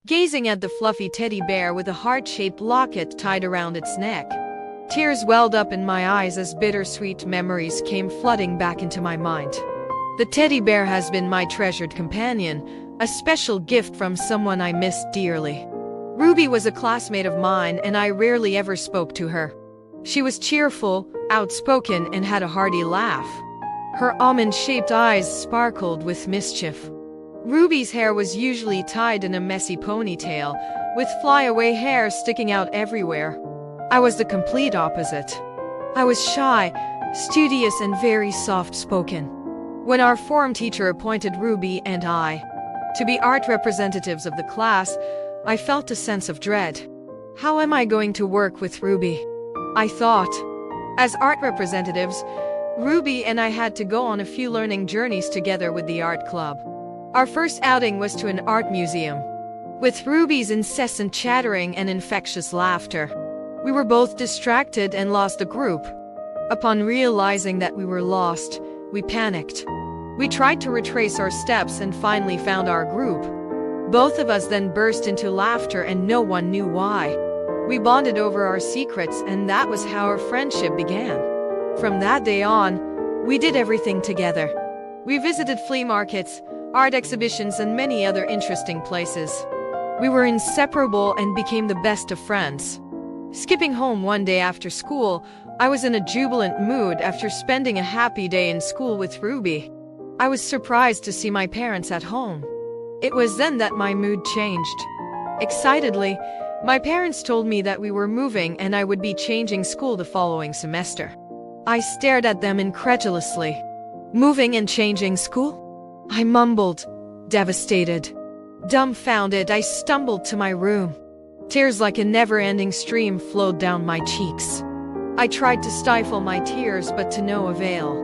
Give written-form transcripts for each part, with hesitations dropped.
gazing at the fluffy teddy bear with a heart-shaped locket tied around its neck. Tears welled up in my eyes as bittersweet memories came flooding back into my mind. The teddy bear has been my treasured companion, a special gift from someone I missed dearly. Ruby was a classmate of mine, and I rarely ever spoke to her. She was cheerful, outspoken, and had a hearty laugh. Her almond-shaped eyes sparkled with mischief. Ruby's hair was usually tied in a messy ponytail, with flyaway hair sticking out everywhere. I was the complete opposite. I was shy, studious, and very soft-spoken. When our form teacher appointed Ruby and I to be art representatives of the class, I felt a sense of dread. How am I going to work with Ruby? I thought. As art representatives, Ruby and I had to go on a few learning journeys together with the art club. Our first outing was to an art museum. With Ruby's incessant chattering and infectious laughter, we were both distracted and lost the group. Upon realizing that we were lost, we panicked. We tried to retrace our steps and finally found our group. Both of us then burst into laughter and no one knew why. We bonded over our secrets, and that was how our friendship began. From that day on, we did everything together. We visited flea markets, art exhibitions, and many other interesting places. We were inseparable and became the best of friends. Skipping home one day after school, I was in a jubilant mood after spending a happy day in school with Ruby. I was surprised to see my parents at home. It was then that my mood changed. Excitedly, my parents told me that we were moving and I would be changing school the following semester. I stared at them incredulously. Moving and changing school? I mumbled, devastated. Dumbfounded, I stumbled to my room. Tears like a never-ending stream flowed down my cheeks. I tried to stifle my tears, but to no avail.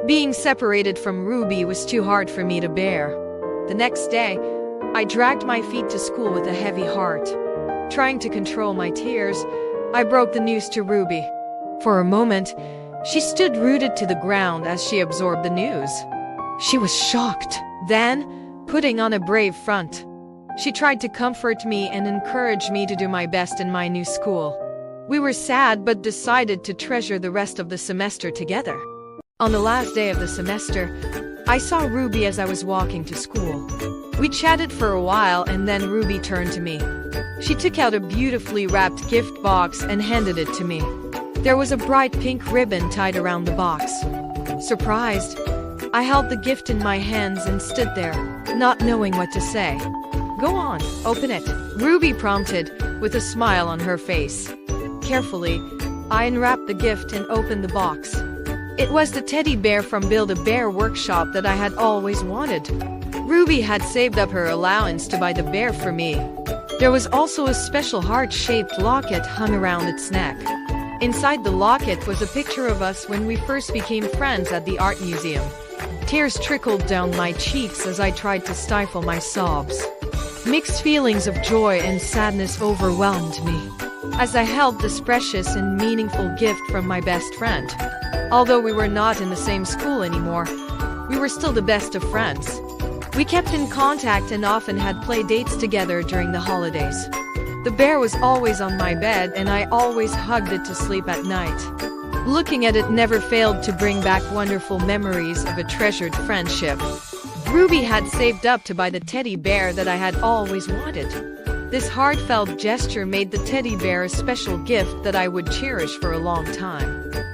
Being separated from Ruby was too hard for me to bear. The next day, I dragged my feet to school with a heavy heart. Trying to control my tears, I broke the news to Ruby. For a moment, she stood rooted to the ground as she absorbed the news. She was shocked. Then, putting on a brave front, she tried to comfort me and encourage me to do my best in my new school. We were sad but decided to treasure the rest of the semester together. On the last day of the semester, I saw Ruby as I was walking to school. We chatted for a while and then Ruby turned to me. She took out a beautifully wrapped gift box and handed it to me. There was a bright pink ribbon tied around the box. Surprised, I held the gift in my hands and stood there, not knowing what to say. "Go on, open it," Ruby prompted, with a smile on her face. Carefully, I unwrapped the gift and opened the box. It was the teddy bear from Build-A-Bear workshop that I had always wanted. Ruby had saved up her allowance to buy the bear for me. There was also a special heart-shaped locket hung around its neck. Inside the locket was a picture of us when we first became friends at the art museum. Tears trickled down my cheeks as I tried to stifle my sobs. Mixed feelings of joy and sadness overwhelmed me as I held this precious and meaningful gift from my best friend. Although we were not in the same school anymore, we were still the best of friends. We kept in contact and often had play dates together during the holidays. The bear was always on my bed and I always hugged it to sleep at night. Looking at it never failed to bring back wonderful memories of a treasured friendship. Ruby had saved up to buy the teddy bear that I had always wanted. This heartfelt gesture made the teddy bear a special gift that I would cherish for a long time.